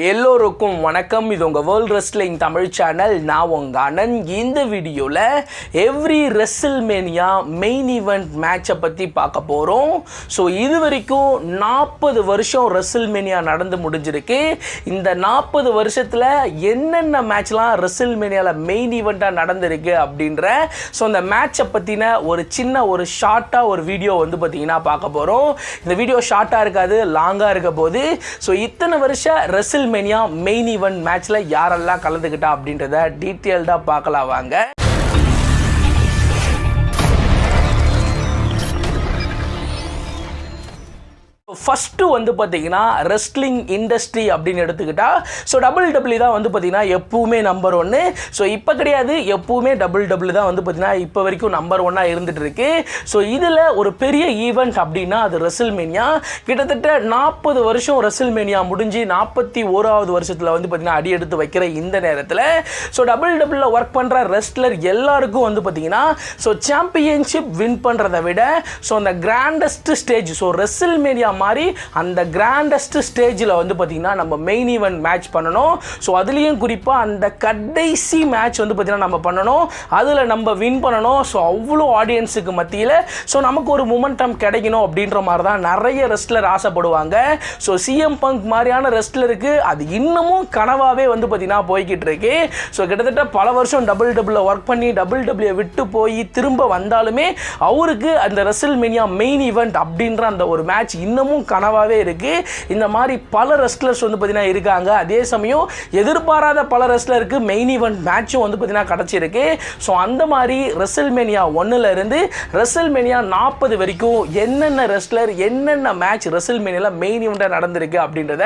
எல்லோருக்கும் வணக்கம். இது உங்கள் வேர்ல்ட் ரெஸ்லிங் தமிழ் சேனல். நான் உங்கள் அண்ணன். இந்த வீடியோவில் எவ்ரி ரெஸ்ல்மேனியா மெயின் ஈவெண்ட் மேட்சை பற்றி பார்க்க போகிறோம். ஸோ இது வரைக்கும் 40 வருஷம் ரெஸ்ல்மேனியா நடந்து முடிஞ்சிருக்கு. இந்த 40 வருஷத்தில் என்னென்ன மேட்ச்லாம் ரெஸ்ல்மேனியாவில் மெயின் ஈவெண்ட்டாக நடந்திருக்கு அப்படின்ற அந்த மேட்சை பற்றின ஒரு ஷார்ட்டாக ஒரு வீடியோ பார்த்தீங்கன்னா பார்க்க போகிறோம். இந்த வீடியோ ஷார்ட்டாக இருக்காது, லாங்காக இருக்க போது. ஸோ இத்தனை வருஷம் ரெஸ்ல்மேனியா மெயின் ஈவெண்ட் மேட்ச்ல யாரெல்லாம் கலந்துக்கிட்டா அப்படின்றத டீட்டெயில்டா பார்க்கலாம் வாங்க. ஃபஸ்ட்டு பார்த்தீங்கன்னா ரெஸ்லிங் இண்டஸ்ட்ரி அப்படின்னு எடுத்துக்கிட்டா WWE தான் பார்த்தீங்கன்னா எப்பவுமே நம்பர் 1. ஸோ இப்போ கிடையாது, எப்பவுமே WWE தான் பார்த்தீங்கன்னா இப்போ வரைக்கும் நம்பர் 1 இருந்துட்டு இருக்கு. ஸோ இதில் ஒரு பெரிய ஈவெண்ட் அப்படின்னா அது ரெஸ்ல்மேனியா. கிட்டத்தட்ட 40 வருஷம் ரெஸ்ல்மேனியா முடிஞ்சு 41வது வருஷத்தில் பார்த்தீங்கன்னா அடி எடுத்து வைக்கிற இந்த நேரத்தில் WWE ஒர்க் பண்ணுற ரெஸ்லர் எல்லாருக்கும் பார்த்தீங்கன்னா சாம்பியன்ஷிப் வின் பண்ணுறதை விட அந்த கிராண்டஸ்ட் ஸ்டேஜ் ரெஸ்ல்மேனியா மாதிரி அந்த கிராண்டஸ்ட் ஸ்டேஜில் பார்த்தீங்கன்னா நம்ம மெயின் ஈவெண்ட் மேட்ச் பண்ணணும். ஸோ அதுலேயும் குறிப்பாக அந்த கடைசி மேட்ச் பார்த்தீங்கன்னா நம்ம பண்ணணும், அதில் நம்ம வின் பண்ணணும். ஸோ அவ்வளோ ஆடியன்ஸுக்கு மத்தியில் நமக்கு ஒரு மொமெண்டம் கிடைக்கணும் அப்படின்ற மாதிரி தான் நிறைய ரெஸ்லர் ஆசைப்படுவாங்க. ஸோ சிஎம் பங்க் மாதிரியான ரெஸ்லருக்கு அது இன்னமும் கனவாகவே பார்த்தீங்கன்னா போய்கிட்டு இருக்கு. ஸோ கிட்டத்தட்ட பல வருஷம் WWE ஒர்க் பண்ணி WWE விட்டு போய் திரும்ப வந்தாலுமே அவருக்கு அந்த ரெஸ்ல்மேனியா மெயின் ஈவெண்ட் அப்படின்ற அந்த ஒரு மேட்ச் இன்னமும் கனவாகவே இருக்கு. இந்த மாதிரி பல ரெஸ்லர்ஸ் பார்த்தீங்கன்னா இருக்காங்க. அதே சமயம் எதிர்பாராத பல ரெஸ்லருக்கு மெயின் ஈவெண்ட் மேட்சும் பார்த்தீங்கன்னா கிடச்சிருக்கு. ஸோ அந்த மாதிரி ரெஸ்ல்மேனியா 1ல இருந்து ரெஸ்ல்மேனியா 40 வரைக்கும் என்னென்ன ரெஸ்லர் என்னென்ன மேட்ச் ரெஸ்ல்மேனியாவில் மெயின் ஈவெண்ட்டாக நடந்திருக்கு அப்படின்றத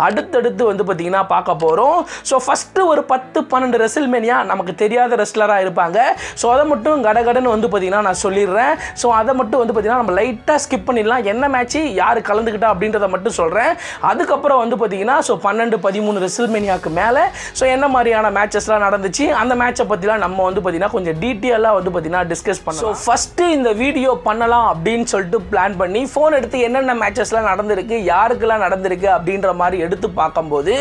அடுத்தடுத்து பார்த்தீங்கன்னா பார்க்க போகிறோம். ஸோ ஃபஸ்ட்டு ஒரு 10-12 ரெஸ்ல்மேனியா நமக்கு தெரியாத ரெஸ்லராக இருப்பாங்க. ஸோ அதை மட்டும் கடகடன்னு பார்த்தீங்கன்னா நான் சொல்லிடுறேன். ஸோ அதை மட்டும் பார்த்தீங்கன்னா நம்ம லைட்டாக ஸ்கிப் பண்ணிடலாம். என்ன மேட்ச் யார் கலந்துக்கிட்டா அப்படின்றத மட்டும் சொல்கிறேன். அதுக்கப்புறம் பார்த்தீங்கன்னா 12-13 ரெஸ்ல்மேனியாவுக்கு மேலே என்ன மாதிரியான மேட்சஸ்லாம் நடந்துச்சு அந்த மேட்சை பற்றிலாம் நம்ம பார்த்தீங்கன்னா கொஞ்சம் டீட்டெயிலாக பார்த்தீங்கன்னா டிஸ்கஸ் பண்ணலாம். ஃபஸ்ட்டு இந்த வீடியோ பண்ணலாம் அப்படின்னு சொல்லிட்டு பிளான் பண்ணி ஃபோன் எடுத்து என்னென்ன மேட்சஸ்லாம் நடந்திருக்கு, யாருக்கெல்லாம் நடந்திருக்கு அப்படின்ற மாதிரி எடுத்து பார்க்கும்போது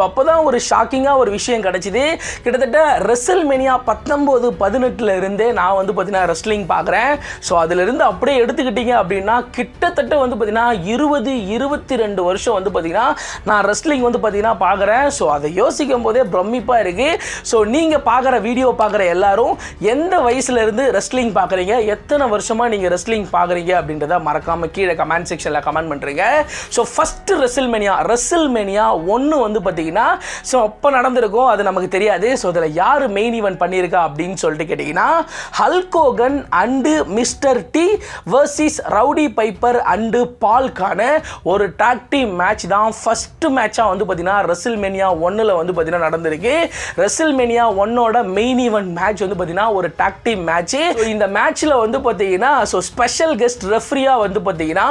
அப்போ தான் ஒரு ஷாக்கிங்காக ஒரு விஷயம் கிடச்சிது. கிட்டத்தட்ட ரெஸ்ல்மேனியா 19-18 இருந்தே நான் பார்த்தீங்கன்னா ரெஸ்லிங் பார்க்குறேன். ஸோ அதிலிருந்து அப்படியே எடுத்துக்கிட்டீங்க அப்படின்னா கிட்டத்தட்ட பார்த்தீங்கன்னா 20-22 வருஷம் பார்த்தீங்கன்னா நான் ரெஸ்லிங் பார்த்தீங்கன்னா பார்க்குறேன். ஸோ அதை யோசிக்கும் போதே பிரமிப்பாக இருக்குது. ஸோ நீங்கள் பார்க்குற வீடியோ பார்க்குற எல்லாரும் எந்த வயசுலேருந்து ரெஸ்லிங் பார்க்குறீங்க, எத்தனை வருஷமாக நீங்கள் ரெஸ்லிங் பார்க்குறீங்க அப்படின்றத மறக்காமல் கீழே கமெண்ட் செக்ஷனில் கமெண்ட் பண்ணுறீங்க. ஸோ ஃபஸ்ட்டு ரெஸ்ல்மேனியா 1 பார்த்தீங்கன்னா அப்போ நடந்திருக்கும், அது நமக்கு தெரியாது. ஸோ அதில் யார் மெயின் ஈவெண்ட் பண்ணியிருக்கா அப்படின்னு சொல்லிட்டு கேட்டிங்கன்னா Hulk Hogan and Mr T versus Rowdy Piper and பால்கான ஒரு டாக் டீம் மேட்ச் தான் ஃபர்ஸ்ட் மேட்சாக பார்த்தீங்கன்னா ரெஸ்ல்மேனியா 1ல பார்த்தீங்கன்னா நடந்திருக்கு. ரெஸ்ல்மேனியா 1ஓட மெயின் ஈவெண்ட் மேட்ச் பார்த்தீங்கன்னா ஒரு டாக் டீம் மேட்ச். இந்த மேட்ச்ல பார்த்தீங்கன்னா ஸ்பெஷல் கெஸ்ட் ரெஃப்ரியா பார்த்தீங்கன்னா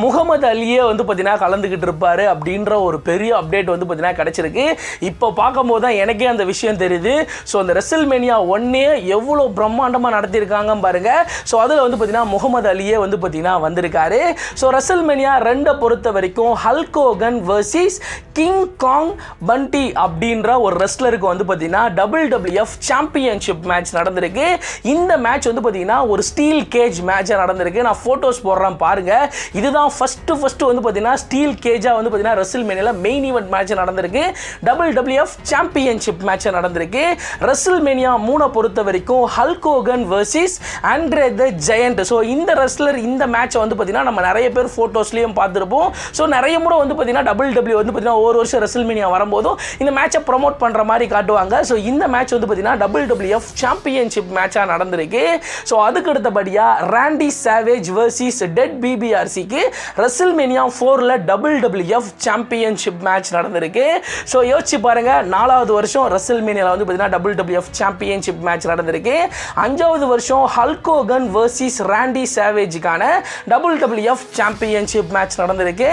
முகமது அலியே பார்த்தீங்கன்னா கலந்துக்கிட்டு இருப்பாரு அப்படின்ற ஒரு பெரிய அப்டேட் பார்த்தீங்கன்னா கிடைச்சிருக்கு. இப்போ பார்க்கும்போது தான் எனக்கே அந்த விஷயம் தெரியுது. ஸோ அந்த ரெஸ்ல்மேனியா 1 எவ்வளோ பிரம்மாண்டமாக நடத்தியிருக்காங்க பாருங்க. ஸோ அதில் பார்த்தீங்கன்னா முகமது அலியே பார்த்தீங்கன்னா வந்திருக்காரு. ஸோ ரெஸ்ல்மேனியா 2 பொறுத்த வரைக்கும் ஹல்க் ஹோகன் வர்சஸ் கிங் காங் பண்டி அப்படின்ற ஒரு ரெஸ்லருக்கு பார்த்தீங்கன்னா WWF சாம்பியன்ஷிப் மேட்ச் நடந்திருக்கு. இந்த மேட்ச் பார்த்தீங்கன்னா ஒரு ஸ்டீல் கேஜ் மேட்சாக நடந்திருக்கு. நான் ஃபோட்டோஸ் போடுறேன் பாருங்க. இதுதான் ஃபர்ஸ்ட் பார்த்தீங்கன்னா ஸ்டீல் கேஜாக பார்த்தீங்கன்னா ரெஸ்ல்மேனியாவில் மெயின் ஈவெண்ட் மேட்ச் நடந்திருக்கு. WWF சாம்பியன்ஷிப் மேட்ச் நடந்திருக்கு. ரெஸ்ல்மேனியா 3 பொறுத்த வரைக்கும் ஹல்க் ஹோகன் வர்சஸ் ஆண்ட்ரே தி ஜெயண்ட். ஸோ இந்த ரெஸ்லர் இந்த மேட்சை பார்த்தீங்கன்னா நம்ம நிறைய பேர் ஃபோட்டோஸ்லையும் பார்த்துருப்போம். ஸோ நிறைய முறை பார்த்தீங்கன்னா WWE பார்த்தீங்கன்னா ஒரு வருஷம் ரெஸ்ல்மேனியா வரும்போதும் இந்த மேட்சை ப்ரமோட் பண்ணுற மாதிரி காட்டுவாங்க. ஸோ இந்த மேட்ச் பார்த்தீங்கன்னா WWF சாம்பியன்ஷிப் மேட்சாக நடந்திருக்கு. ஸோ அதுக்கு அடுத்தபடியாக ராண்டி சாவேஜ் வர்சஸ் டெட் பிபிஆர்சிக்கு ரெஸ்ல்மேனியா 4ல WWF சாம்பியன்ஷிப் மேட்ச் நடந்திருக்கு. ஸோ யோசிச்சு பாருங்க, 4வது வருஷம் ரெஸ்ல்மேனியாவில் பார்த்தீங்கன்னா WWF சாம்பியன்ஷிப் மேட்ச் நடந்திருக்கு. 5வது வருஷம் ஹல்க் ஹோகன் வர்சஸ் ராண்டி சாவேஜுக்கான WWF சாம்பியன்ஷிப் சாம்பியன்ஷிப் மேட்ச் நடந்திருக்கு.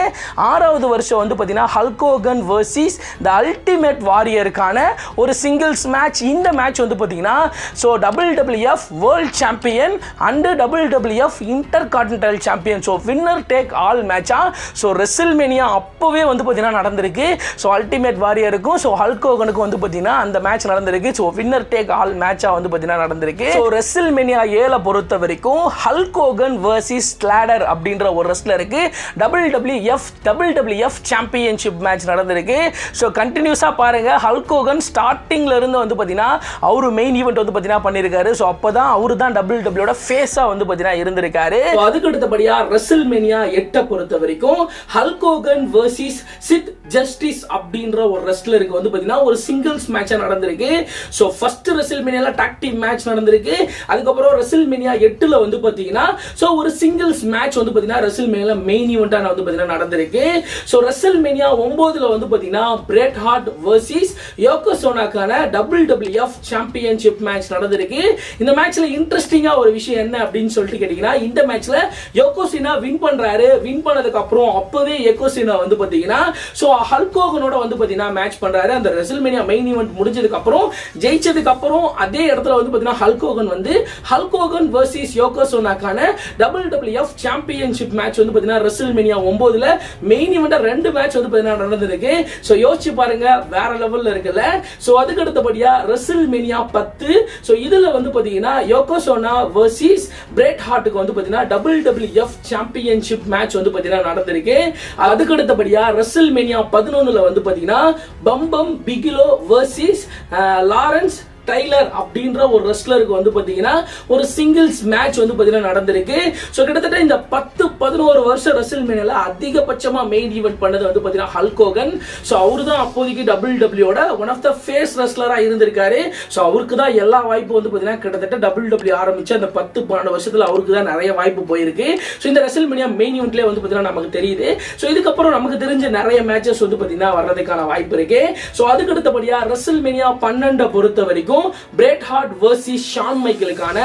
6வது வருஷம் வந்து பார்த்தீங்கன்னா Hulk Hogan versus the ultimate வாரியருக்கான ஒரு சிங்கிள்ஸ் மேட்ச். இந்த மேட்ச் வந்து பார்த்தீங்கன்னா so WWF world champion and WWF intercontinental champion, so winner take all மேட்சா. ஸோ ரெசில்மேனியா அப்போவே வந்து பார்த்தீங்கன்னா நடந்திருக்கு. ஸோ அல்டிமேட் வாரியருக்கும் ஸோ ஹல்க் ஹோகனுக்கும் வந்து பார்த்தீங்கன்னா அந்த மேட்ச் நடந்திருக்கு. ஸோ வின்னர் டேக் ஆல் மேட்சா வந்து பார்த்தீங்கன்னா நடந்திருக்கு. ஸோ ரெசில்மேனியா 7 பொறுத்த வரைக்கும் ஹல்க் ஹோகன் வர்சஸ் ஸ்லாடர் அப்படின்ற ஒரு ரெஸ்லருக்கு WWF சாம்பியன்ஷிப் மேட்ச் நடந்திருக்கு. ஸோ கண்டினியூஸாக பாருங்க, ஹல்க் ஹோகன் ஸ்டார்டிங்ல இருந்து வந்து பார்த்தீங்கன்னா அவரு மெயின் ஈவெண்ட் வந்து பார்த்தீங்கன்னா பண்ணியிருக்காரு. ஸோ அப்போதான் அவரு தான் WWF ஃபேஸா வந்து பார்த்தீங்கன்னா இருந்திருக்காரு. அதுக்கு அடுத்தபடியா ரெசில்மேனியா 8 பொறுத்த வரைக்கும் Hulk Hogan versus Sid Justice அப்படின்ற ஒரு ரெஸ்லருக்கு வந்து பார்த்தீங்கன்னா ஒரு சிங்கிள்ஸ் மேட்சா நடந்திருக்கு. ஸோ ஃபர்ஸ்ட் ரெசில்மேனியால டாக் டீம் மேட்ச் நடந்திருக்கு. அதுக்கப்புறம் ரெசில்மேனியா 8ல வந்து பார்த்தீங்கன்னா ஸோ ஒரு சிங்கிள்ஸ் மேட்ச் வந்து பார்த்தீங்கன்னா ரெசில்மேனியா மெயின் ஈவெண்டா வந்து பார்த்தீங்கன்னா நடந்திருக்கு. ஸோ ரெசில்மேனியா 9ல வந்து பார்த்தீங்கன்னா பிரெட் ஹார்ட் வர்சஸ் யோகோசோனாக்கான WWF சாம்பியன்ஷிப் மேட்ச் நடந்திருக்கு. இந்த மேட்ச்ல இன்ட்ரெஸ்டிங்கா ஒரு விஷயம் என்ன அப்படின்னு சொல்லிட்டு கேட்டீங்கன்னா, இந்த மேட்ச்ல யோகோசினா வின் பண்றாரு. வின் பண்ணதுக்கு அப்புறம் அப்பவே யோகோசினா வந்து பாத்தீங்கன்னா சோ ஹல்க் ஹோகனோட வந்து பாத்தீங்கன்னா மேட்ச் பண்றாரு. அந்த ரெசில்மேனியா மெயின் ஈவென்ட் முடிஞ்சதுக்கு அப்புறம் ஜெயிச்சதுக்கு அப்புறம் அதே இடத்துல வந்து பாத்தீங்கன்னா ஹல்க் ஹோகன் வந்து ஹல்க் ஹோகன் வர்சஸ் யோகோசோனாக்கான WWF சாம்பியன்ஷிப் மேட்ச் வந்து பாத்தீங்கன்னா ரெசில்மேனியா 9ல மெயின் ஈவென்ட் 2 மேட்ச் வந்து பாத்தீங்கன்னா நடந்திருக்கு. சோ யோசிச்சு பாருங்க, வேற லெவல்ல இருக்குல்ல. சோ அதுக்கு அடுத்தபடியா ரெசில்மேனியா 10 சோ இதுல வந்து பாத்தீங்கன்னா யோகோசோனா வர்சஸ் பிரெட் ஹார்ட்டுக்கு வந்து பாத்தீங்கன்னா WWF சாம்பியன்ஷிப் மேட்ச் வந்து பாத்தீங்கன்னா நடந்திருக்கு. அதுக்கு அடுத்தபடியா ரெசில்மேனியா 11ல வந்து பாத்தீங்கன்னா பம்பம் பிகிலோ வர்சஸ் லாரன்ஸ் டைலர் அப்படின்ற ஒரு ரெஸ்லருக்கு வந்து பாத்தீங்கன்னா ஒரு சிங்கிள்ஸ் மேட்ச் வந்து பாத்தீங்கன்னா நடந்திருக்கு. சோ கிட்டத்தட்ட இந்த 10-11 வருஷம் ரெசில்மேனியால அதிகபட்சமா மெயின் ஈவென்ட் பண்ணது வந்து பாத்தீங்கன்னா ஹல்க் ஹோகன். சோ அவரு தான் அப்போதைக்கு WWF one of the face ரெஸ்லரா இருந்திருக்காரு. சோ அவருக்கு தான் எல்லா வாய்ப்பு வந்து பாத்தீங்கன்னா கிட்டத்தட்ட WWF ஆரம்பிச்சு அந்த 10-12 வருஷத்துல அவருக்கு தான் நிறைய வாய்ப்பு போயிருக்கு. சோ இந்த ரெசில்மேனியா மெயின் ஈவென்ட்லயே வந்து பாத்தீங்கன்னா நமக்கு தெரியுது. சோ இதுக்கப்புறம் நமக்கு தெரிஞ்ச நிறைய மேட்சஸ் வந்து பாத்தீங்கன்னா வர்றதுக்கான வாய்ப்பு இருக்கு. சோ அதுக்கு அடுத்தபடியா ரெசில்மேனியா 12 பொறுத்த வரைக்கும் பிரெட் ஹார்ட் வர்சஸ் ஷான் மைக்கேலுக்கான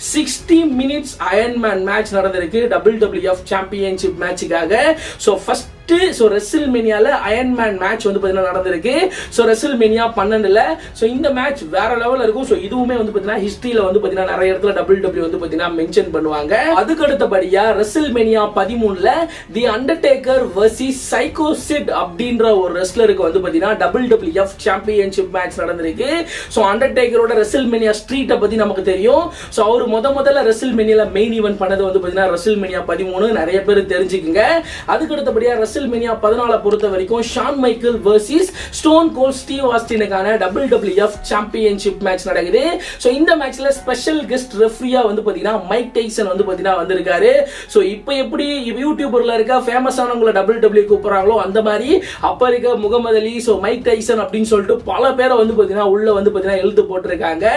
60 மினிட்ஸ் அயர்ன்மேன் மேட்ச் நடந்திருக்கு WWF சாம்பியன்ஷிப் மேட்சுக்காக. சோ ஃபர்ஸ்ட் சோ ரெசில்மேனியால அயர்ன்மேன் மேட்ச் வந்து பாத்தீங்கன்னா நடந்திருக்கு. சோ ரெசில்மேனியா 12ல சோ இந்த மேட்ச் வேற லெவல்ல இருக்கும். சோ இதுவுமே வந்து பாத்தீங்கன்னா ஹிஸ்டரியில வந்து பாத்தீங்கன்னா நிறைய இடத்துல WWF வந்து பாத்தீங்கன்னா மென்ஷன் பண்ணுவாங்க. அதுக்கு அடுத்தபடியா ரெசில்மேனியா 13ல the Undertaker versus Psycho Sid அப்படின்ற ஒரு ரெஸ்லருக்கு வந்து பாத்தீங்கன்னா WWF சாம்பியன்ஷிப் மேட்ச் நடந்திருக்கு. சோ அண்டர்டேக்கரோட ரெசில்மேனியா ஸ்ட்ரீட்டை பத்தி நமக்கு தெரியும். சோ அவர் முதல்ல ரெசில்மேனியால மெயின் ஈவென்ட் பண்ணது வந்து பாத்தீங்கன்னா ரெசில்மேனியா 13 நிறைய பேர் தெரிஞ்சுக்குங்க. அதுக்கு அடுத்தபடியா ரெசில்மேனியா 14 பொறுத்த வரைக்கும் Shawn Michael versus Stone Cold Steve ஆஸ்டினுக்கான WWF சாம்பியன்ஷிப் மேட்ச் நடக்குது. சோ இந்த மேட்ச்ல ஸ்பெஷல் கெஸ்ட் ரெஃப்ரியா வந்து பாத்தீங்கன்னா மைக் டைசன் வந்து பாத்தீங்கன்னா வந்திருக்காரு. சோ இப்போ எப்படி யூடியூபர்ல இருக்க ஃபேமஸானவங்கள WWE கூப்பிடுறாங்களோ அந்த மாதிரி அப்ப இருக்க முகமது அலி, சோ மைக் டைசன் அப்படின்னு சொல்லிட்டு பல பேரை வந்து பாத்தீங்கன்னா உள்ள வந்து பாத்தீங்கன்னா எழுத்து போட்டிருக்காங்க.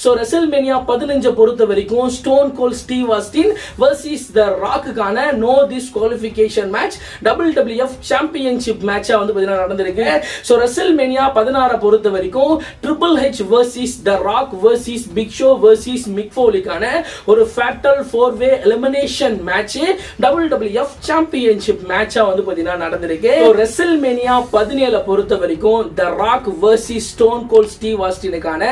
சோ ரெசில்மேனியா 15 பொறுத்த வரைக்கும் Stone Cold Steve Austin versus the ராக்குக்கான no disqualification match WWF championship மேட்சா வந்து பாத்தீங்கன்னா நடந்திருக்கு. சோ ரெசில்மேனியா 16 பொறுத்த வரைக்கும் Triple H versus the Rock versus Big Show versus Mick ஃபோலிக்கான ஒரு ஃபேட்டல் 4-வே எலிமினேஷன் மேட்ச் WWF சாம்பியன்ஷிப் மேட்சா வந்து பாத்தீங்கன்னா நடந்திருக்கு. சோ ரெசில்மேனியா 17 பொறுத்த வரைக்கும் the Rock versus Stone Cold Steve ஆஸ்டினுக்கான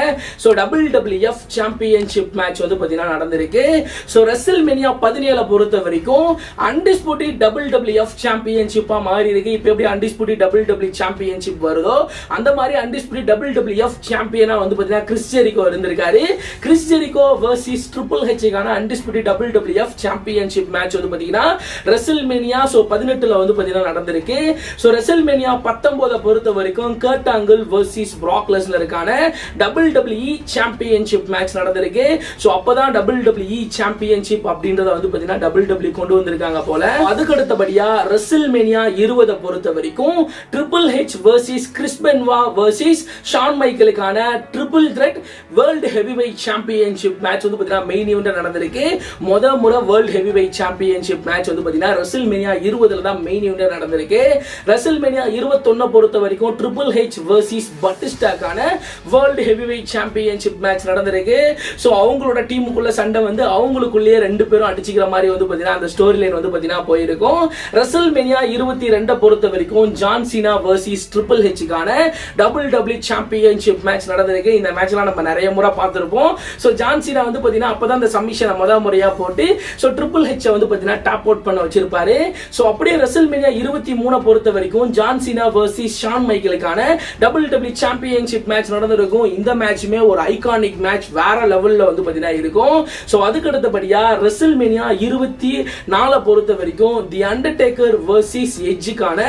சோ WWF சாம்பியன்ஷிப் மேட்ச் வந்து பாத்தீங்கன்னா நடந்திருக்கு. சோ ரெசில்மேனியா 17 பொறுத்த வரைக்கும் அன்டிஸ்பியூட்டட் WWF சாம்பியன்ஷிப் மாறி இருக்கு. இப்போ எப்படி அன்டிஸ்பியூட்டட் WWE சாம்பியன்ஷிப் வருதோ அந்த மாதிரி அன்டிஸ்பியூட்டட் WWF சாம்பியனா வந்து பாத்தீங்கன்னா கிறிஸ் ஜெரிகோ இருந்திருக்காரு. Chris Jericho versus triple H கான அன்டிஸ்பியூட்டட் WWF சாம்பியன்ஷிப் மேட்ச் வந்து பாத்தீங்கன்னா ரெசில்மேனியா சோ 18ல வந்து பாத்தீங்கன்னா நடந்திருக்கு. சோ ரெசில்மேனியா 19 பொறுத்த வரைக்கும் கர்ட் ஆங்கிள் வர்சஸ் பிராக் லெஸ்னருக்கான WWE சாம்பியன்ஷிப் மேட்ச் நடந்திருக்கு. சோ அப்பதான் WWE சாம்பியன்ஷிப் அப்படின்றத வந்து பாத்தீங்கன்னா WWE கொண்டு வந்திருக்காங்க போல. அதுக்கு அடுத்தபடியா ரெசில்மேனியா WrestleMania 20 பொறுத்த வரைக்கும் Triple H versus Chris Benoit versus Shawn மைக்கேலுக்கான triple threat world heavyweight championship match வந்து பார்த்தீங்கன்னா மெயின் ஈவெண்ட் நடந்திருக்கு. முறை வேர்ல்டு ஹெவிவெயிட் சாம்பியன்ஷிப் மேட்ச் வந்து பார்த்தீங்கன்னா WrestleMania 20 தான் மெயின் ஈவெண்ட் நடந்திருக்கு. WrestleMania 21 பொறுத்த வரைக்கும் ட்ரிபிள் ஹெச் வர்சஸ் பட்டிஸ்டாக்கான வேர்ல்டு ஹெவிவெயிட் சாம்பியன்ஷிப் மேட்ச் நடந்திருக்கு. ஸோ அவங்களோட டீமுக்குள்ள சண்டை வந்து அவங்களுக்குள்ளேயே ரெண்டு பேரும் அடிச்சுக்கிற மாதிரி வந்து பார்த்தீங்கன்னா அந்த ஸ்டோரி லைன் வந்து பார்த்தீங்கன்னா போயிருக்கும். WrestleMania 22 பொறுத்த வரைக்கும் ஜான் சீனா வர்சஸ் ட்ரிபிள் ஹெச்க்கான WWE சாம்பியன்ஷிப் மேட்ச் நடந்திருக்கு. இந்த மேட்ச்லாம் நம்ம நிறைய முறை பார்த்திருப்போம். ஸோ ஜான் சீனா வந்து பார்த்தீங்கன்னா அப்பதான் அந்த சம்மிஷனை முறையா போட்டு ஸோ ட்ரிபிள் ஹெச் வந்து பார்த்தீங்கன்னா டாப் அவுட் பண்ண வச்சிருப்பாரு. ஸோ அப்படியே WrestleMania 23 பொறுத்த வரைக்கும் ஜான் சீனா வர்சஸ் ஷான் மைக்கேலுக்கான WWE சாம்பியன்ஷிப் மேட்ச் நடந்திருக்கும். இந்த மேட்சுமே ஒரு ஐகானிக் மேட்ச் வேற லெவல்ல வந்து பார்த்தீங்கன்னா இருக்கும். ஸோ அதுக்கு அடுத்தபடியா WrestleMania 24 பொறுத்த வரைக்கும் தி அண்டர்டேக்கர் வர்சஸ் எட்ஜுக்கான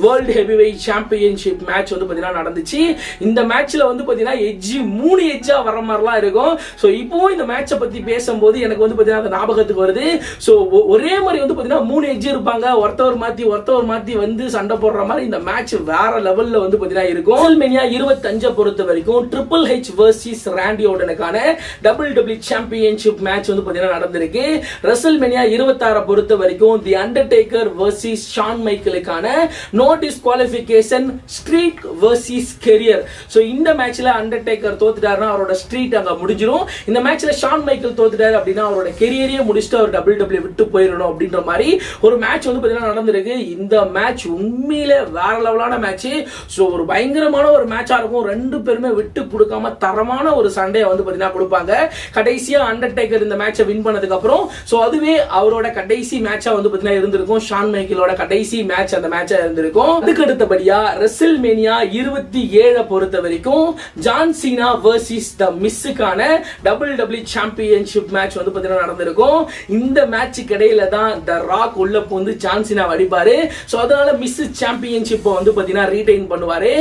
வேர்ல்டு ஹெவிவெயிட் சாம்பியன்ஷிப் மேட்ச் வந்து பார்த்தீங்கன்னா நடந்துச்சு. இந்த மேட்ச்ல வந்து பார்த்தீங்கன்னா எட்ஜ் 3 எட்ஜா வர மாதிரிலாம் இருக்கும். ஸோ இப்போவும் இந்த மேட்சை பத்தி பேசும்போது எனக்கு வந்து பார்த்தீங்கன்னா அந்த ஞாபகத்துக்கு வருது. ஸோ ஒரே மாதிரி வந்து பார்த்தீங்கன்னா 3 எட்ஜ் இருப்பாங்க, ஒருத்தவர் மாத்தி வந்து சண்டை போடுற மாதிரி இந்த மேட்ச் வேற லெவல்ல வந்து பார்த்தீங்கன்னா இருக்கும். WrestleMania 25 பொறுத்த வரைக்கும் ட்ரிபிள் ஹெச் வர்சஸ் ராண்டி ஆர்டனுக்கான WWE சாம்பியன்ஷிப் மேட்ச் வந்து பார்த்தீங்கன்னா நடந்திருக்கு. WrestleMania 26 பொறுத்த வரைக்கும் தி அண்டர்டேக்கர் வர்சஸ் ஷான் மைக்கேலுக்கான no disqualification streak versus career. So இந்த மேட்ச்ல அண்டர்டேக்கர் தோத்துட்டாருன்னா அவரோட ஸ்ட்ரீட் அங்க முடிஞ்சிடும். இந்த மேட்ச்ல ஷான் மைக்கேல் தோத்துட்டாரு அப்படின்னா அவரோட கெரியரே முடிச்சுட்டு அவர் WWE விட்டு போயிடணும் அப்படின்ற மாதிரி ஒரு மேட்ச் வந்து பார்த்தீங்கன்னா நடந்திருக்கு. இந்த மேட்ச் உண்மையில வேற லெவலான மேட்ச். ஸோ ஒரு பயங்கரமான ஒரு மேட்சா இருக்கும். ரெண்டு பேருமே விட்டு கொடுக்காம தரமான ஒரு சண்டையை வந்து பார்த்தீங்கன்னா கொடுப்பாங்க. கடைசியா அண்டர்டேக்கர் இந்த மேட்சை வின் பண்ணதுக்கு அப்புறம் ஸோ அதுவே அவரோட கடைசி மேட்சா வந்து பார்த்தீங்கன்னா இருந்திருக்கும். ஷான் மைக்கேலோட கடைசி மேட்ச் அந்த மேட்சா இருந்திருக்கும். அதுக்கு அடுத்தபடியா WrestleMania 27 பொறுத்த வரைக்கும் ஜான் சீனா வர்சஸ் தி மிஸ்ஸுக்கான WWE சாம்பியன்ஷிப் மேட்ச் வந்து பார்த்தீங்கன்னா நடந்திருக்கும். இந்த மேட்சுக்கு இடையில தான் தி ராக் உள்ள பூந்து ஜான் சீனா அடிப்பாரு. ஸோ அதனால மிஸ் சாம்பியன்ஷிப் வந்து பார்த்தீங்கன்னா ரீடைன் பண்ணுவாரு.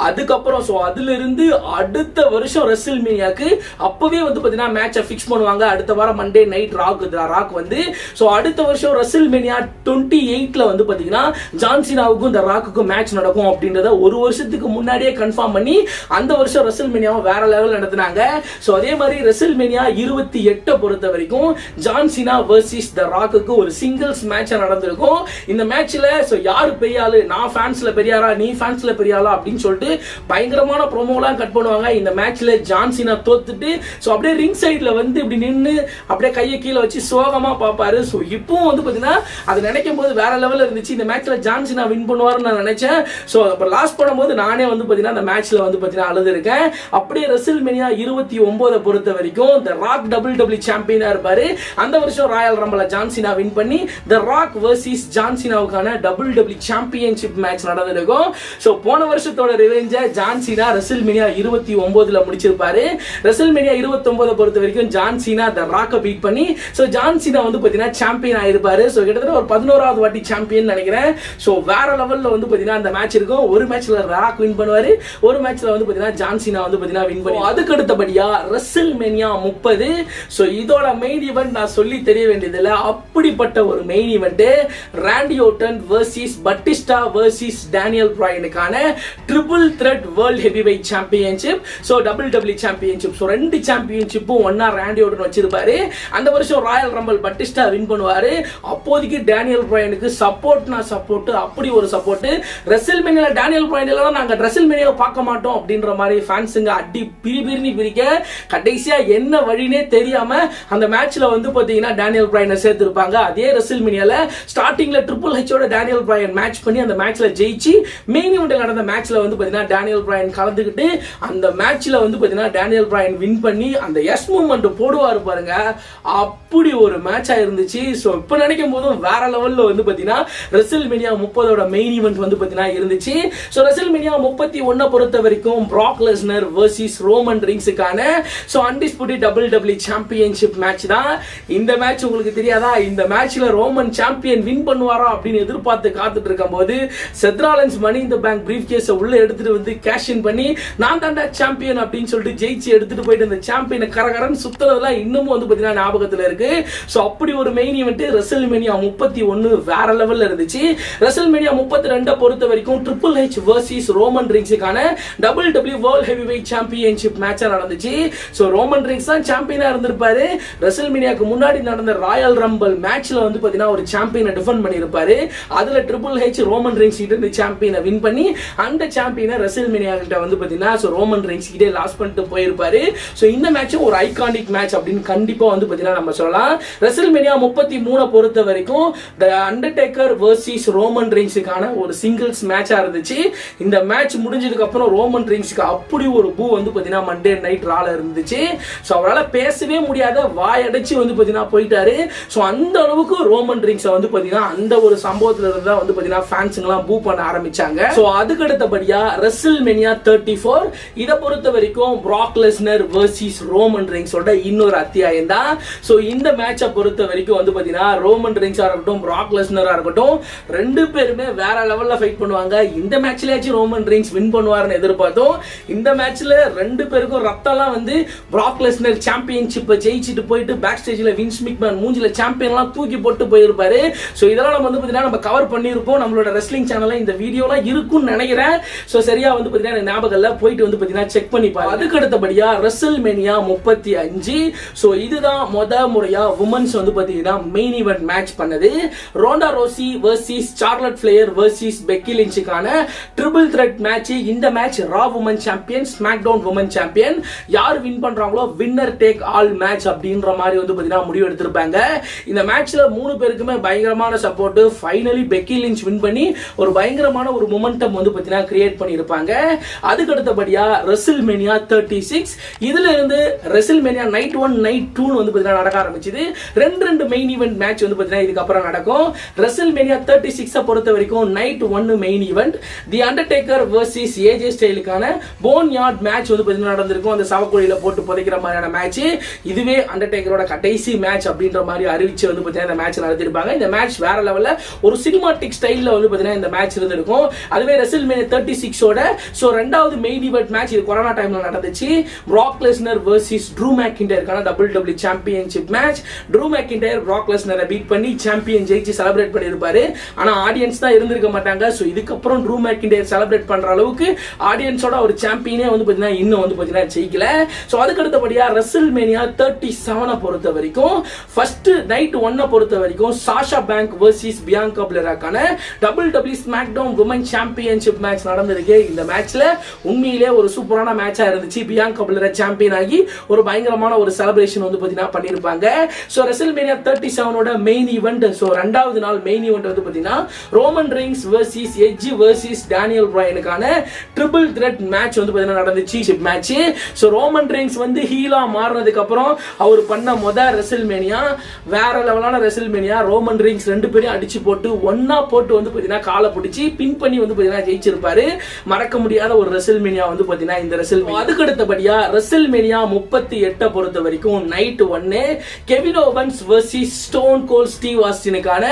அதுக்கப்புறம் ஸோ அதுல இருந்து அடுத்த வருஷம் WrestleManiaக்கு அப்பவே வந்து பார்த்தீங்கன்னா மேட்சை ஃபிக்ஸ் பண்ணுவாங்க. அடுத்த வாரம் மண்டே நைட் ராக் வந்து ஸோ அடுத்த வருஷம் WrestleMania 28ல வந்து பார்த்தீங்கன்னா ஜான் சீனாவுக்கும் தி ராக்குக்கும் மேட்ச் நடக்கும் அப்படின்றத ஒரு வருஷத்துக்கு முன்னாடியே கன்ஃபார்ம் பண்ணி அந்த வருஷம் WrestleManiaவை வேற லெவல் நடத்தினாங்க. ஸோ அதே மாதிரி WrestleMania 28 பொறுத்த வரைக்கும் ஜான் சீனா வர்சஸ் தி ராக்குக்கு ஒரு சிங்கிள்ஸ் மேட்ச் நடந்திருக்கும். இந்த மேட்ச்ல ஸோ யாரு பெரிய ஆளு, நான் ஃபேன்ஸ்ல பெரியாரா நீ ஃபேன்ஸ்ல பெரியாளா அப்படின்னு சொல்லிட்டு பயங்கரமான ப்ரோமோலாம் கட் பண்ணுவாங்க. இந்த மேட்ச்ல ஜான் சீனா தோத்துட்டு ஸோ அப்படியே ரிங் சைட்ல வந்து இப்படி நின்று அப்படியே கையை கீழே வச்சு சோகமா பார்ப்பாரு. ஸோ இப்பவும் வந்து பார்த்தீங்கன்னா அது நினைக்கும் போது வேற லெவலில் இருந்துச்சு. இந்த மேட்ச்ல ஜான் சீனா வின் பண்ணுவாருன்னு நான் நினைச்சேன். ஸோ அப்புறம் லாஸ்ட் பண்ணும்போது நானே வந்து பார்த்தீங்கன்னா அந்த மேட்ச்ல வந்து பார்த்தீங்கன்னா அழுதுருக்கேன். அப்படியே WrestleMania 29 பொறுத்த வரைக்கும் தி ராக் WWE சாம்பியனா இருப்பாரு. அந்த வருஷம் ராயல் ரம்பிள ஜான் சீனா வின் பண்ணி தி ராக் வர்சஸ் ஜான் சீனாவுக்கான WWE சாம்பியன்ஷிப் மேட்ச் நடந்திருக்கும். ஸோ போன வருஷத்தோட ரிவெஞ்சை ஜான் சீனா WrestleMania 29ல முடிச்சிருப்பாரு. WrestleMania 29 பொறுத்த வரைக்கும் ஜான் சீனா தி ராக்கை பீட் பண்ணி ஸோ ஜான் சீனா வந்து பார்த்தீங்கன்னா சாம்பியன் ஆயிருப்பாரு. ஸோ கிட்டத்தட்ட ஒரு 11வது வாட்டி சாம்பியன் நினைக்கிறேன். ஸோ வேற லெவல்ல வந்து பார்த்தீங்கன்னா அந்த மேட்ச் இருக்கும். ஒரு மேட்ச்ல ராக் வின் பண்ணுவாரு, ஒரு மேட்ச்ல வந்து பார்த்தீங்கன்னா ஜான் சீனா வந்து பார்த்தீங்கன்னா வின் பண்ணி அதுக்கு அடுத்தபடியா WrestleMania 30. ஸோ இதோட மெயின் ஈவெண்ட் நான் சொல்லி தெரிய வேண்டியதில்லை. அப்படிப்பட்ட ஒரு main event Randy Orton versus Batista versus Daniel பிரையனுக்கான triple threat world heavyweight championship. So WWE championship. So ரெண்டு சாம்பியன்ஷிப்பும் ஒன்னா ராண்டி ஆர்டன் வச்சிருப்பாரு. அந்த வருஷம் ராயல் ரம்பிள் பட்டிஸ்டா வின் பண்ணுவாரு. அப்போதைக்கு டேனியல் பிரையனுக்கு சப்போர்ட்னா சப்போர்ட், அப்படி ஒரு சப்போர்ட். WrestleMania டேனியல் பிரையன் எல்லாம் நாங்க WrestleMania பார்க்க மாட்டோம் அப்படின்ற மாதிரி ஃபேன்ஸுங்க அடி பிரிபிரினி பிரிக்க கடைசியா என்ன வழினே தெரியாம அந்த மேட்ச்ல வந்து பாத்தீங்கன்னா டேனியல் பிரையனை சேர்த்திருப்பாங்க. அதே WrestleManiaல ஸ்டார்டிங்ல ட்ரிபிள் ஹெச்சோட டேனியல் பிரையன் மேட்ச் பண்ணி அந்த மேட்ச்ல ஜெயிச்சு மெயின் ஈவென்ட்ல நடந்த மேட்ச்ல வந்து பாத்தீங்கன்னா டேனியல் பிரையன் கலந்துக்கிட்டு அந்த மேட்ச்ல வந்து பாத்தீங்கன்னா டேனியல் பிரையன் வின் பண்ணி அந்த எஸ் மூவ்மெண்ட் போடுவாரு பாருங்க. அப்படி ஒரு மேட்சா இருந்துச்சு. ஸோ இப்போ நினைக்கும் போதும் வேற லெவல்ல வந்து பாத்தீங்கன்னா WrestleMania 30 மெயின் ஈவென்ட் வந்து பாத்தீங்கன்னா இருந்துச்சு. ஸோ WrestleMania 31 பொறுத்த வரைக்கும் பிராக் லெஸ்னர் வர்சஸ் ரோமன் ரிங்ஸுக்கான so undisputed WWE championship match தான். இந்த மேட்ச் உங்களுக்கு தெரியாதா? இந்த மேட்ச்ல ரோமன் சாம்பியன் வின் பண்ணுவாரா அப்படின்னு எதிர்பார்த்து காத்துட்டு இருக்கும் போது செத்ராலன்ஸ் மணி இந்த பேங்க் பிரீஃப் கேஸை உள்ள எடுத்துட்டு வந்து கேஷ் இன் பண்ணி நான் தாண்டா சாம்பியன் அப்படின்னு சொல்லிட்டு ஜெயிச்சு எடுத்துட்டு போயிட்டு அந்த சாம்பியனை கரகரன்னு சுத்துறதுலாம் இன்னமும் வந்து பாத்தீங்கன்னா ஞாபகத்துல இருக்கு. ஸோ அப்படி ஒரு மெயின் ஈவெண்ட் WrestleMania 31 வேற லெவல்ல இருந்துச்சு. ரெசல்மேனியா 32 பொறுத்த வரைக்கும் ட்ரிபிள் ஹெச் வர்சஸ் ரோமன் ரிங்ஸுக்கான WWE வேர்ல்ட் ஹெவிவெயிட் சாம்பியன்ஷிப் மேட்சா நடந்துச்சு. ஸோ ரோமன் ரிங்ஸ் தான் சாம்பியனா இருந்திருப்பாரு. ரெசல்மேனியாக்கு முன்னாடி நடந்த ராயல் ரம்பிள் மேட்ச்ல வந்து பாத்தீங்கன்னா ஒரு சாம்பியனை டிஃபெண்ட் பண்ணியிருப்பாரு. அதுல ட்ரிபிள் ஹெச் ரோமன் ரிங்ஸ் கிட்ட இந்த சாம்பியனை வின் பண்ணி அந்த சாம்பியனை ரெசல்மேனியா கிட்ட வந்து பாத்தீங்கன்னா ரோமன் ரிங்ஸ் கிட்ட லாஸ் பண்ணிட்டு போயிருப்பாரு. ஸோ இந்த மேட்ச் ஒரு ஐகானிக் மேட்ச் அப்படின்னு கண்டிப்பா வந்து பாத்தீங்கன்னா நம்ம சொல்லலாம். ரெசல்மேனியா 33 பொறுத்த வரைக்கும் தி அண்டர்டேக்கர் வர்சஸ் ரோமன் ரிங்ஸுக்கான ஒரு சிங்கிள்ஸ் மேட்சா இருந்துச்சு. இந்த மேட்ச் முடிஞ்சதுக்கு அப்புறம் ரோமன் ரிங்ஸ்க்கு அப்படி ஒரு பூ வந்து பாத்தீங்கன்னா மண்டே நைட் ரால இருந்துச்சு. ஸோ அவரால் பேசவே முடியாத வாயடைச்சு வந்து பாத்தீங்கன்னா போயிட்டாரு. ஸோ அந்த அளவுக்கு ரோமன் ரிங்ஸை வந்து பாத்தீங்கன்னா அந்த ஒரு சம்பவத்துல இருந்து தான் வந்து பாத்தீங்கன்னா ஃபேன்ஸுங்கெல்லாம் பூ பண்ண ஆரம்பிச்சாங்க. ஸோ அதுக்கு அடுத்தபடியா ரெசல்மேனியா 34 இதை பொறுத்த வரைக்கும் பிராக் லெஸ்னர் வர்சஸ் ரோமன் ரிங்ஸோட இன்னொரு அத்தியாயம் தான். ஸோ இந்த மேட்சை பொறுத்த வரைக்கும் வந்து பாத்தீங்கன்னா ரோமன் ரிங்ஸா இருக்கட்டும் பிராக் லெஸ்னரா இருக்கட்டும் ரெண்டு பேருமே வேற லெவல்ல ஃபைட் பண்ணுவாங்க. இந்த மேட்ச்லயாச்சும் ரோமன் ரிங்ஸ் வின் பண்ணுவாருன்னு எதிர்பார்த்தோம். இந்த மேட்ச்ல ரெண்டு பேருக்கும் ரத்தம்லாம் வந்து பிராக் லெஸ்னர் சாம்பியன்ஷிப்பை ஜெயிச்சிட்டு போயிட்டு பேக் ஸ்டேஜ்ல வின்ஸ் மிக்மேன் மூஞ்சில சாம்பியன்லாம் தூக்கி போட்டு போயிருப்பாரு. ஸோ இதெல்லாம் நம்ம வந்து பாத்தீங்கன்னா நம்ம கவர் பண்ணியிருப்போம் நம்மளோட ரெஸ்லிங் சேனல்ல. இந்த வீடியோலாம் இருக்கும்னு நினைக்கிறேன். ஸோ சரியா வந்து பாத்தீங்கன்னா ஞாபகம் இல்ல, போயிட்டு வந்து பாத்தீங்கன்னா செக் பண்ணி பாருங்க. அதுக்கு அடுத்தபடியா ரெசல்மேனியா 35. ஸோ இதுதான் முறையா உமன்ஸ் வந்து பாத்தீங்கன்னா மெயின் ஈவென்ட் மேட்ச் பண்ணது. Ronda Rousey versus Charlotte Flair versus Becky லிஞ்சுக்கான ட்ரிபிள் த்ரெட் மேட்ச். இந்த match Raw woman champion SmackDown woman champion யார் வின் பண்றாங்களோ வின்னர் டேக் ஆல் மேட்ச் அப்படின்ற மாதிரி வந்து பாத்தீங்கன்னா முடிவு எடுத்திருப்பாங்க. இந்த மேட்ச்ல 3 பேருக்குமே பயங்கரமான support. Finally Peggy lynch win பண்ணி ஒரு பயங்கரமான ஒரு மொமெண்டம் வந்து பாத்தீங்கன்னா கிரியேட் பண்ணிருப்பாங்க. அதுக்கு அடுத்தபடியா ரெசல்மேனியா 36 இதுல இருந்து ரெசல்மேனியா நைட் 1 நைட் 2 வந்து பாத்தீங்கன்னா நடக்க ஆரம்பிச்சது. ரெண்டு மெயின் ஈவென்ட் மேட்ச் வந்து பாத்தீங்கன்னா இதுக்கு அப்புறம் நடக்கும். ரெசல்மேனியா 36 பொறுத்த வரைக்கும் night 1 main event the Undertaker versus AJ ஸ்டைலுக்கான போன் யார்ட் மேட்ச் வந்து பாத்தீங்கன்னா நடந்திருக்கும். அந்த சவக்குழியில போட்டு புதைக்கிற மாதிரியான மேட்ச். இதுவே அண்டர்டேக்கரோட கடைசி மேட்ச் அப்படின்ற மாதிரி அறிவிச்சு வந்து பாத்தீங்கன்னா இந்த மேட்ச் நடத்திருப்பாங்க. இந்த மேட்ச் வேற லெவல்ல ஒரு சினிமாட்டிக் ஸ்டைல்ல வந்து பாத்தீங்கன்னா இந்த மேட்ச் இருந்திருக்கும். அதுவே ரெசல்மேனியா 36 ஓட சோ ரெண்டாவது மெயின் ஈவென்ட் மேட்ச் இது கொரோனா டைம்ல நடந்துச்சு. பிராக் லெஸ்னர் வர்சஸ் ட்ரூ மேக்கின்டையருக்கான WWE championship match. Drew McIntyre Brock லெஸ்னரை பீட் பண்ணி சாம்பியன் ஜெயிச்சு செலிப்ரேட் பண்ணிருப்பாரு. ஆனா ஆடியன்ஸ் தான் இருந்திருக்க மாட்டாங்க. சோ இதுக்கப்புறம் ட்ரூ மேக்கின்டையர் செலிப்ரேட் பண்ற அளவுக்கு ஆடியன்ஸோட ஒரு சாம்பியனே வந்து பாத்தீங்கன்னா இன்னும் வந்து பாத்தீங்கன்னா ஜெயிக்கல. சோ அதுக்கு அடுத்தபடியா ரெசல்மேனியா 37 பொறுத்த வரைக்கும் ஃபர்ஸ்ட் நைட் 1 பொறுத்த வரைக்கும் சாஷா பேங்க் வர்சஸ் பியாங்கா பிளேராக்கான WWE SmackDown woman championship match நடந்திருக்கு. இந்த மேட்ச்ல உண்மையிலே ஒரு சூப்பரான மேட்சா இருந்துச்சு. பியாங்கா பிளேரா சாம்பியன் ஆகி ஒரு பயங்கரமான ஒரு செலிப்ரேஷன் வந்து பாத்தீங்கன்னா பண்ணிருப்பாங்க. சோ ரெசல்மேனியா 37 ஓட மெயின் ஈவென்ட் சோ ரெண்டாவது நாள் மெயின் ஈவென்ட் வந்து பாத்தீங்கன்னா Roman Reigns versus Edge versus Daniel பிரையனுக்கான ட்ரிபிள் த்ரெட் மேட்ச் வந்து பாத்தீங்கன்னா நடந்துச்சு மேட்ச். சோ ரோமன் ரிங்ஸ் வந்து ஹீலா மாறினதுக்கு அப்புறம் அவர் பண்ண ரெசல்மேனியா வேற லெவலான ரெசல்மேனியா. ரோமன் ரிங்ஸ் ரெண்டு பேரையும் அடிச்சு போட்டு ஒன்னா போட்டு வந்து பாத்தீங்கன்னா காலை பிடிச்சி பின் பண்ணி வந்து பாத்தீங்கன்னா ஜெயிச்சிருப்பாரு. மறக்க முடியாத ஒரு ரெசல்மேனியா வந்து பாத்தீங்கன்னா இந்த ரெசல்மேனியா. அதுக்கு அடுத்தபடியா ரெசல்மேனியா 38 பொறுத்த வரைக்கும் night 1 Kevin Owens versus Stone Cold Steve ஆஸ்டினுக்கான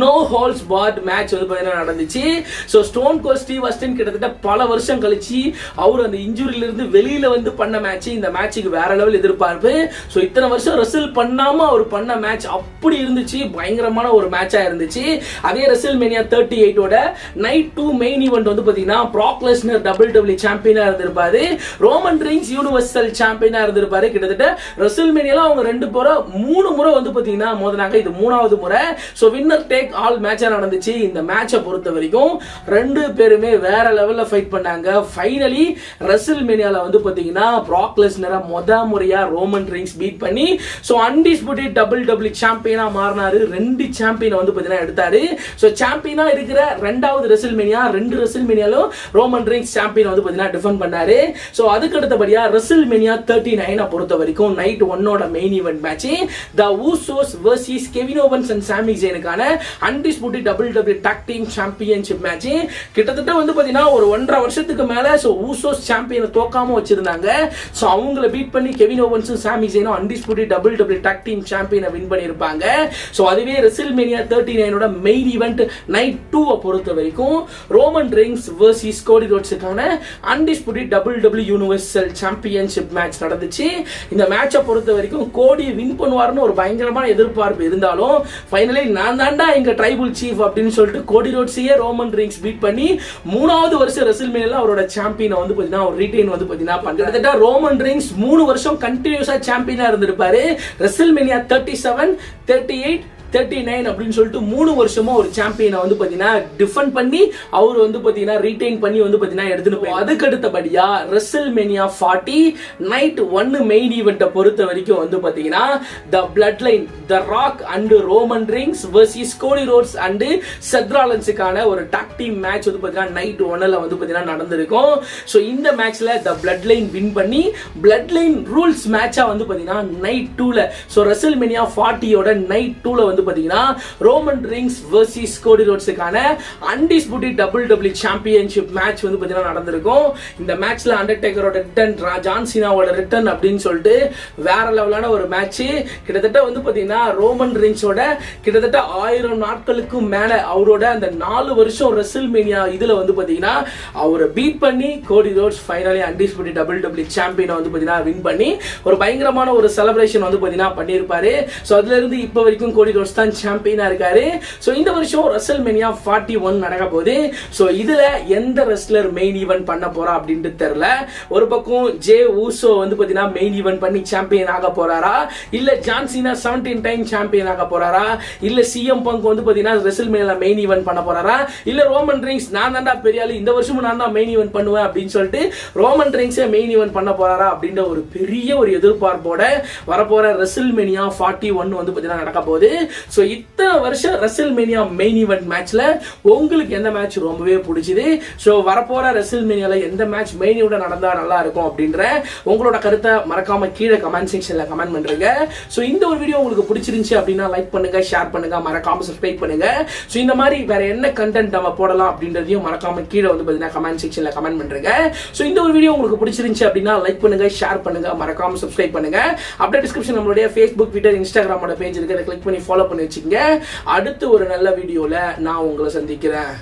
நோ ஹோல்ஸ் பார்ட் மேட்ச் வந்து பாத்தீங்கன்னா நடந்துச்சு. So Stone Cold Steve Austin கிட்டத்தட்ட பல வருஷம் கழிச்சு அவர் அந்த இன்ஜுரியில இருந்து வெளியில வந்து பண்ண மேட்ச். இந்த மேட்சுக்கு வேற லெவல் எதிர்பார்ப்பு. சோ இத்தனை வருஷம் ரெசல் பண்ணாம அவர் பண்ண மேட்ச் அப்படி இருந்துச்சு. பயங்கரமான ஒரு மேட்சா இருந்துச்சு. அதே ரெசல்மேனியா 38 ஓட நைட் 2 மெயின் ஈவென்ட் வந்து பாத்தீங்கன்னா பிராக் லெஸ்னர் WWE சாம்பியனா இருந்திருப்பாரு. ரோமன் ரிங்ஸ் யூனிவர்சல் சாம்பியனா இருந்திருப்பாரு. கிட்டத்தட்ட ரெசல்மேனியால அவங்க ரெண்டு பேரும் 3 முறை வந்து பாத்தீங்கன்னா மோதினாங்க. இது 3வது முறை. சோ வின்னர் டேக் ஆல் மேட்சா நடந்துச்சு. இந்த மேட்சை பொறுத்த வரைக்கும் ரெண்டு பேருமே வேற லெவல்ல ஃபைட் பண்ணாங்க. ஃபைனலி ரெசல்மேனியால வந்து பாத்தீங்கன்னா பிராக் லெஸ்னரை முறையா ரோமன் ரிங்ஸ் பீட் பண்ணி சோ அன்டிஸ்பியூட்டட் WWE சாம்பியனா மாறினாரு. 2 சாம்பியன் வந்து பாத்தீங்கன்னா எடுத்தாரு. சோ சாம்பியனா இருக்கிற ரெண்டாவது ரெசல்மேனியா 2 ரெசல்மேனியாலும் ரோமன் ரிங்ஸ் சாம்பியன் வந்து பாத்தீங்கன்னா டிஃபெண்ட் பண்ணாரு. சோ அதுக்கு அடுத்தபடியா ரெசல்மேனியா 39 பொறுத்த வரைக்கும் night 1 main event match the Usos versus Kevin Owens and Sami ஜெயினுக்கான undisputed WWE tag team championship match. கிட்டத்தட்ட வந்து பாத்தீங்கன்னா ஒரு 1.5 வருஷத்துக்கு மேல சோ ஊசோஸ் சாம்பியனை தோக்காம வச்சிருந்தாங்க. சோ அவங்கள பீட் பண்ணி கெவின் ஓவன்ஸும் சாமி ஜெயினும் அன்டிஸ்பியூட்டட் WWE டாக் டீம் சாம்பியனை வின் பண்ணிருப்பாங்க. சோ அதுவே ரெசல்மேனியா 39 ஓட மெயின் ஈவென்ட் நைட் 2 பொறுத்த வரைக்கும் ரோமன் ரிங்ஸ் வர்சஸ் கோடி ரோட்ஸ்க்கான undisputed WWE universal championship match நடந்துச்சு. இந்த மேட்சை பொறுத்த வரைக்கும் கோடி வின் பண்ணுவார்னு ஒரு பயங்கரமான எதிர்பார்ப்பு இருந்தாலும் ஃபைனலி நான் தான்டா எங்க ட்ரைபிள் சீஃப் அப்படின்னு சொல்லிட்டு கோடி ரோட்ஸையே ரோமன் ரீன்ஸ் பீட் பண்ணி 3வது வருஷம் ரெசில்மேனியால அவரோட சாம்பியனை வந்து பாத்தீங்கன்னா ஒரு ரீடைன் வந்து பாத்தீங்கன்னா பண்றதுட்ட ரோமன் ரீன்ஸ் 3 வருஷம் கண்டினியூஸா சாம்பியனா இருந்திருப்பாரு. ரெசில்மேனியா 37, 38, 39 அப்படின்னு சொல்லிட்டு 3 வருஷமா ஒரு சாம்பியனை வந்து பாத்தீங்கன்னா டிஃபெண்ட் பண்ணி அவர் வந்து பாத்தீங்கன்னா ரீடைன் பண்ணி வந்து பாத்தீங்கன்னா எடுத்துட்டு போய் அதுக்கு அடுத்தபடியா ரெசில்மேனியா 40 நைட் 1 மெயின் ஈவென்ட்டை பொறுத்த வரைக்கும் வந்து பாத்தீங்கன்னா the Bloodline, the Rock and Roman Reigns versus Cody Rhodes and Seth ராலின்ஸுக்கான ஒரு டாக் டீம் மேட்ச் வந்து பாத்தீங்கன்னா நைட் 1ல வந்து பாத்தீங்கன்னா நடந்திருக்கும். சோ இந்த மேட்ச்ல தி பிளட் லைன் வின் பண்ணி பிளட் லைன் ரூல்ஸ் மேட்சா வந்து பாத்தீங்கன்னா நைட் 2ல சோ ரெசில்மேனியா 40 ஓட நைட் 2ல வந்து பாத்தீங்கன்னா ரோமன் ரீன்ஸ் வெர்சஸ் கோடி ரோட்ஸ்க்கான அன்டிஸ்பியூட்டட் WWE சாம்பியன்ஷிப் மேட்ச் வந்து பாத்தீங்கன்னா நடந்திருக்கும். இந்த மேட்ச்ல அண்டர்டேக்கரோட ரிட்டர்ன், ஜான் சீனாவோட ரிட்டர்ன் அப்படின்னு சொல்லிட்டு வேற லெவலான ஒரு மேட்ச். கிட்டத்தட்ட வந்து பாத்தீங்கன்னா ரோமன் ரீன்ஸோட கிட்டத்தட்ட 1000 நாட்களுக்கு மேல அவரோட அந்த 4 வருஷம் ரெசில்மேனியா இதுல வந்து பாத்தீங்கன்னா அவரை பீட் பண்ணி கோடி ரோட்ஸ் ஃபைனலி அன்டிஸ்பியூட்டட் WWE சாம்பியனை வந்து பாத்தீங்கன்னா வின் பண்ணி ஒரு பயங்கரமான ஒரு செலிப்ரேஷன் வந்து பாத்தீங்கன்னா பண்ணியிருப்பாரு. சோ அதுல இருந்து இப்ப வரைக்கும் கோடி ரோட்ஸ் தான் சாம்பியனா இருக்காரு. சோ இந்த வருஷம் ரெசில்மேனியா 41 நடக்க போகுது. சோ இதுல எந்த ரெஸ்லர் மெயின் ஈவென்ட் பண்ண போறா அப்படினு தெரியல. ஒரு பக்கம் ஜே ஊசோ வந்து பாத்தீங்கன்னா மெயின் ஈவென்ட் பண்ணி சாம்பியன் ஆக போறாரா, இல்ல ஜான் சீனா 17 டைம் சாம்பியன் ஆக போறாரா, இல்ல சிஎம் பங்க் வந்து பாத்தீங்கன்னா ரெசில்மேனியால மெயின் ஈவென்ட் பண்ண போறாரா, இல்ல ரோமன் ரீன்ஸ் நான் தான்டா பெரிய ஆளு இந்த வருஷமும் நான் தான் மெயின் ஈவென்ட் பண்ணுவேன் அப்படின்னு சொல்லிட்டு ரோமன் ரீன்ஸே மெயின் ஈவென்ட் பண்ண போறாரா அப்படின்ற ஒரு பெரிய ஒரு எதிர்பார்ப்போட வரப்போற ரெசில்மேனியா 41 வந்து பாத்தீங்கன்னா நடக்க போகுது. சோ இத்தனை வருஷம் ரெசில்மேனியா மெயின் ஈவென்ட் மேட்ச்ல உங்களுக்கு எந்த மேட்ச் ரொம்பவே பிடிச்சது, சோ வரப்போற ரெசில்மேனியால எந்த மேட்ச் மெயின் ஈவென்ட் நடந்தா நல்லா இருக்கும் அப்படின்ற உங்களோட கருத்தை மறக்காம கீழே கமெண்ட் செக்ஷன்ல கமெண்ட் பண்றீங்க. சோ இந்த ஒரு வீடியோ உங்களுக்கு பிடிச்சிருந்துச்சு அப்படின்னா லைக் பண்ணுங்க, ஷேர் பண்ணுங்க, மறக்காம சப்ஸ்கிரைப் பண்ணுங்க. சோ இந்த மாதிரி வேற என்ன கண்டென்ட் நம்ம போடலாம் அப்படின்றதையும் மறக்காம கீழே வந்து பாத்தீங்கன்னா கமெண்ட் செக்ஷன்ல கமெண்ட் பண்றீங்க. சோ இந்த ஒரு வீடியோ உங்களுக்கு பிடிச்சிருந்துச்சு அப்படின்னா லைக் பண்ணுங்க, ஷேர் பண்ணுங்க, மறக்காம சப்ஸ்கிரைப் பண்ணுங்க. அப்படியே டிஸ்கிரிப்ஷன் நம்மளுடைய Facebook, Twitter, Instagram கிளிக் பண்ணி ஃபாலோ பண்ணி வச்சுக்கோங்க. அடுத்து ஒரு நல்ல வீடியோல நான் உங்களை சந்திக்கிறேன்.